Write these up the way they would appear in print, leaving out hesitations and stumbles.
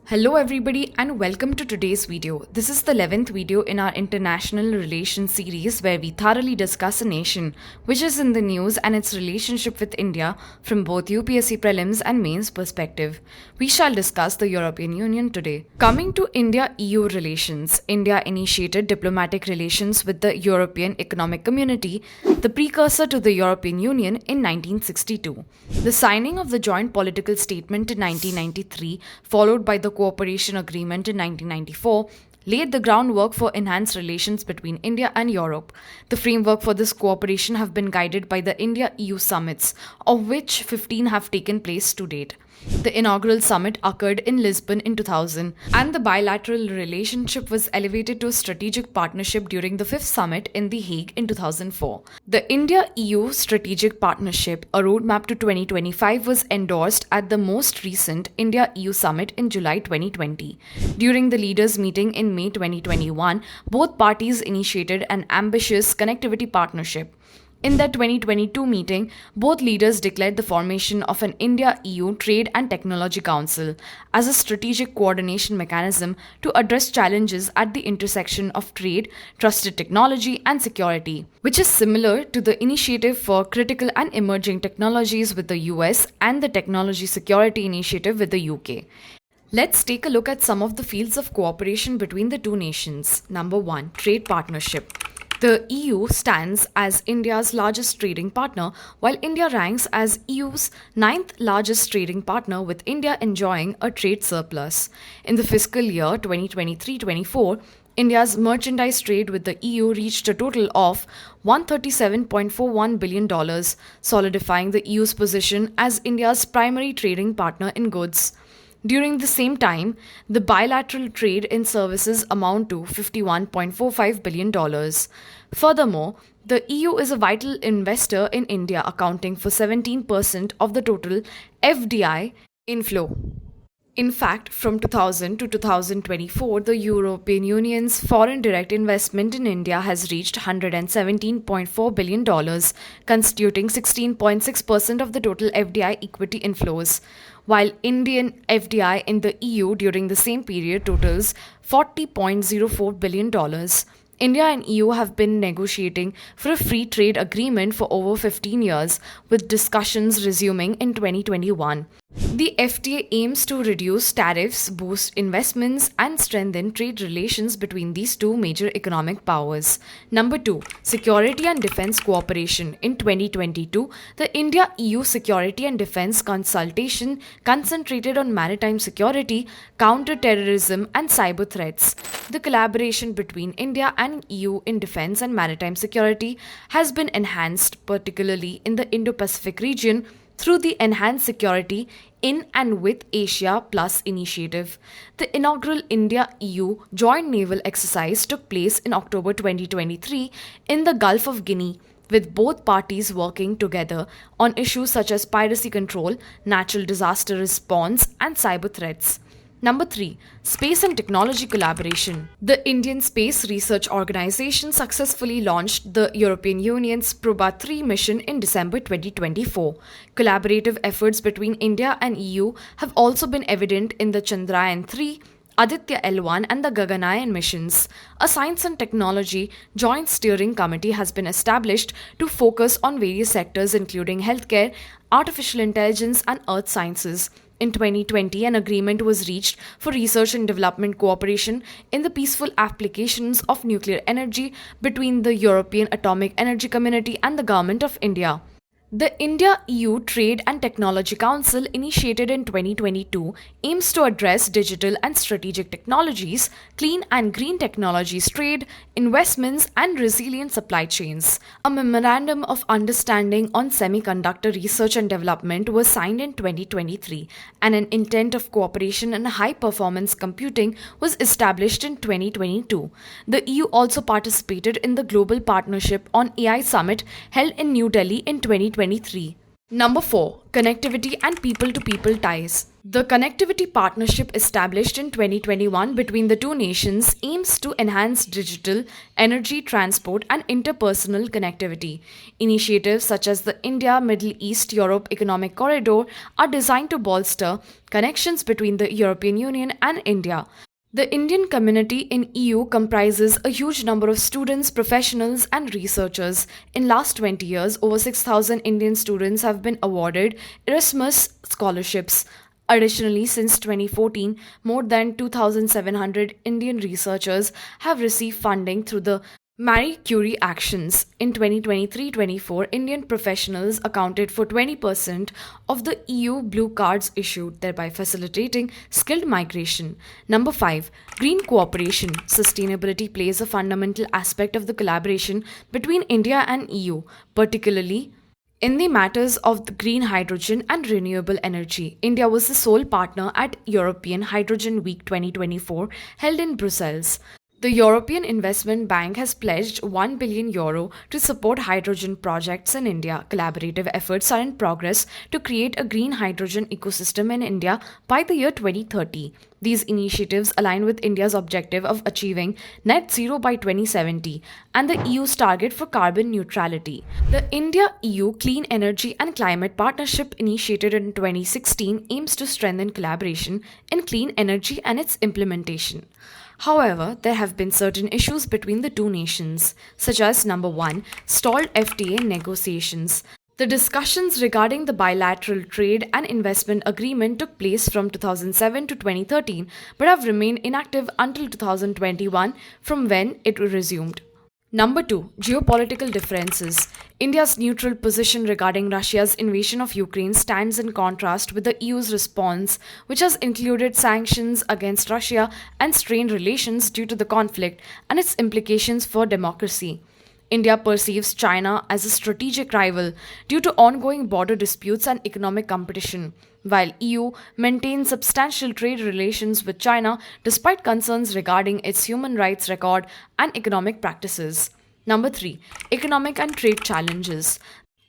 Hello everybody and welcome to today's video. This is the 11th video in our international relations series where we thoroughly discuss a nation which is in the news and its relationship with India from both UPSC Prelims and Mains perspective. We shall discuss the European Union today. Coming to India-EU relations, India initiated diplomatic relations with the European Economic Community, the precursor to the European Union, in 1962. The signing of the Joint Political Statement in 1993, followed by the Cooperation Agreement in 1994, laid the groundwork for enhanced relations between India and Europe. The framework for this cooperation have been guided by the India-EU summits, of which 15 have taken place to date. The inaugural summit occurred in Lisbon in 2000, and the bilateral relationship was elevated to a strategic partnership during the 5th summit in The Hague in 2004. The India-EU Strategic Partnership, a roadmap to 2025, was endorsed at the most recent India-EU summit in July 2020. During the leaders' meeting in May 2021, both parties initiated an ambitious connectivity partnership. In that 2022 meeting, both leaders declared the formation of an India-EU Trade and Technology Council as a strategic coordination mechanism to address challenges at the intersection of trade, trusted technology, and security, which is similar to the Initiative for Critical and Emerging Technologies with the US and the Technology Security Initiative with the UK. Let's take a look at some of the fields of cooperation between the two nations. Number 1. Trade partnership. The EU stands as India's largest trading partner, while India ranks as EU's 9th largest trading partner, with India enjoying a trade surplus. In the fiscal year 2023-24, India's merchandise trade with the EU reached a total of $137.41 billion, solidifying the EU's position as India's primary trading partner in goods. During the same time, the bilateral trade in services amount to $51.45 billion. Furthermore, the EU is a vital investor in India, accounting for 17% of the total FDI inflow. In fact, from 2000 to 2024, the European Union's foreign direct investment in India has reached $117.4 billion, constituting 16.6% of the total FDI equity inflows, while Indian FDI in the EU during the same period totals $40.04 billion. India and EU have been negotiating for a free trade agreement for over 15 years, with discussions resuming in 2021. The FTA aims to reduce tariffs, boost investments, and strengthen trade relations between these two major economic powers. Number 2. Security and defense cooperation. In 2022, the India-EU Security and Defense Consultation concentrated on maritime security, counter-terrorism, and cyber threats. The collaboration between India and EU in defense and maritime security has been enhanced, particularly in the Indo-Pacific region, through the Enhanced Security in and with Asia Plus initiative. The inaugural India-EU joint naval exercise took place in October 2023 in the Gulf of Guinea, with both parties working together on issues such as piracy control, natural disaster response, and cyber threats. Number 3. Space and technology collaboration. The Indian Space Research Organization successfully launched the European Union's Proba 3 mission in December 2024. Collaborative efforts between India and EU have also been evident in the Chandrayaan 3, Aditya L1 and the Gaganayan missions. A Science and Technology Joint Steering Committee has been established to focus on various sectors including healthcare, artificial intelligence, and earth sciences. In 2020, an agreement was reached for research and development cooperation in the peaceful applications of nuclear energy between the European Atomic Energy Community and the Government of India. The India-EU Trade and Technology Council, initiated in 2022, aims to address digital and strategic technologies, clean and green technologies trade, investments, and resilient supply chains. A Memorandum of Understanding on Semiconductor Research and Development was signed in 2023, and an intent of cooperation in high-performance computing was established in 2022. The EU also participated in the Global Partnership on AI Summit held in New Delhi in 2023. Number 4, connectivity and people to people ties. The connectivity partnership established in 2021 between the two nations aims to enhance digital, energy, transport, and interpersonal connectivity. Initiatives such as the India Middle East Europe Economic Corridor are designed to bolster connections between the European Union and India. The Indian community in EU comprises a huge number of students, professionals and researchers. In last 20 years, over 6,000 Indian students have been awarded Erasmus scholarships. Additionally, since 2014, more than 2,700 Indian researchers have received funding through the Marie Curie actions. In 2023-24, Indian professionals accounted for 20% of the EU blue cards issued, thereby facilitating skilled migration. Number 5. Green cooperation. Sustainability plays a fundamental aspect of the collaboration between India and EU, particularly in the matters of the green hydrogen and renewable energy. India was the sole partner at European Hydrogen Week 2024 held in Brussels. The European Investment Bank has pledged €1 billion to support hydrogen projects in India. Collaborative efforts are in progress to create a green hydrogen ecosystem in India by the year 2030. These initiatives align with India's objective of achieving net zero by 2070 and the EU's target for carbon neutrality. The India-EU Clean Energy and Climate Partnership, initiated in 2016, aims to strengthen collaboration in clean energy and its implementation. However, there have been certain issues between the two nations, such as number 1, stalled FTA negotiations. The discussions regarding the bilateral trade and investment agreement took place from 2007 to 2013 but have remained inactive until 2021, from when it resumed. Number 2, geopolitical differences. India's neutral position regarding Russia's invasion of Ukraine stands in contrast with the EU's response, which has included sanctions against Russia and strained relations due to the conflict and its implications for democracy. India perceives China as a strategic rival due to ongoing border disputes and economic competition, while EU maintains substantial trade relations with China despite concerns regarding its human rights record and economic practices. Number 3, economic and trade challenges.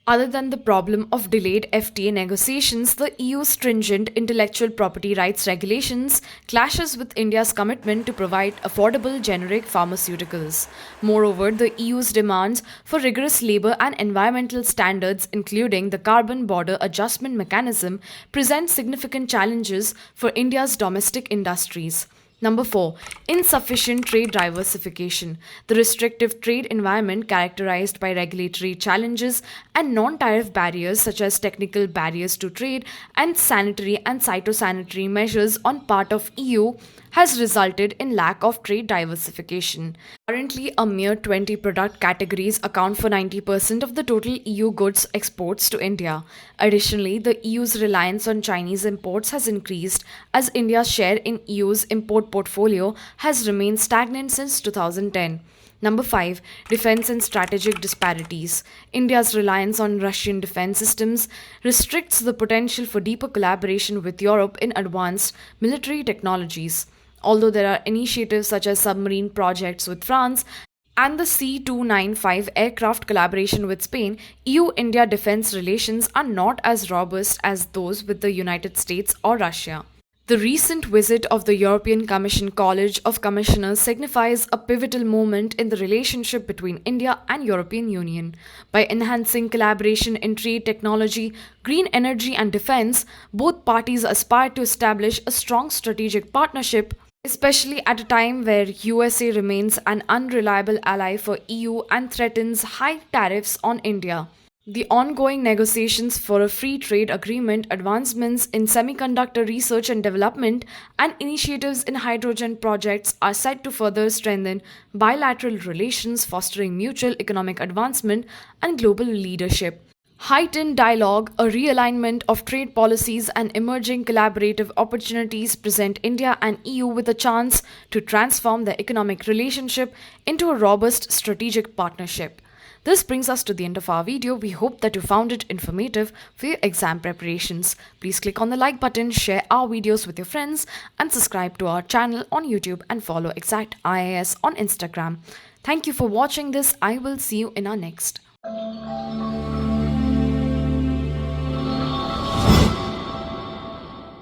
Other than the problem of delayed FTA negotiations, the EU's stringent intellectual property rights regulations clashes with India's commitment to provide affordable generic pharmaceuticals. Moreover, the EU's demands for rigorous labor and environmental standards, including the carbon border adjustment mechanism, present significant challenges for India's domestic industries. Number 4, insufficient trade diversification. The restrictive trade environment, characterized by regulatory challenges and non-tariff barriers such as technical barriers to trade and sanitary and phytosanitary measures on part of EU, has resulted in lack of trade diversification. Currently, a mere 20 product categories account for 90% of the total EU goods exports to India. Additionally, the EU's reliance on Chinese imports has increased as India's share in EU's import portfolio has remained stagnant since 2010. Number 5, defense and strategic disparities. India's reliance on Russian defense systems restricts the potential for deeper collaboration with Europe in advanced military technologies. Although there are initiatives such as submarine projects with France and the C-295 aircraft collaboration with Spain, EU-India defense relations are not as robust as those with the United States or Russia. The recent visit of the European Commission College of Commissioners signifies a pivotal moment in the relationship between India and European Union. By enhancing collaboration in trade, technology, green energy and defense, both parties aspire to establish a strong strategic partnership, especially at a time where USA remains an unreliable ally for EU and threatens high tariffs on India. The ongoing negotiations for a free trade agreement, advancements in semiconductor research and development, and initiatives in hydrogen projects are set to further strengthen bilateral relations, fostering mutual economic advancement and global leadership. Heightened dialogue, a realignment of trade policies, and emerging collaborative opportunities present India and EU with a chance to transform their economic relationship into a robust strategic partnership. This brings us to the end of our video. We hope that you found it informative for your exam preparations. Please click on the like button, share our videos with your friends, and subscribe to our channel on YouTube and follow Exact IAS on Instagram. Thank you for watching this. I will see you in our next.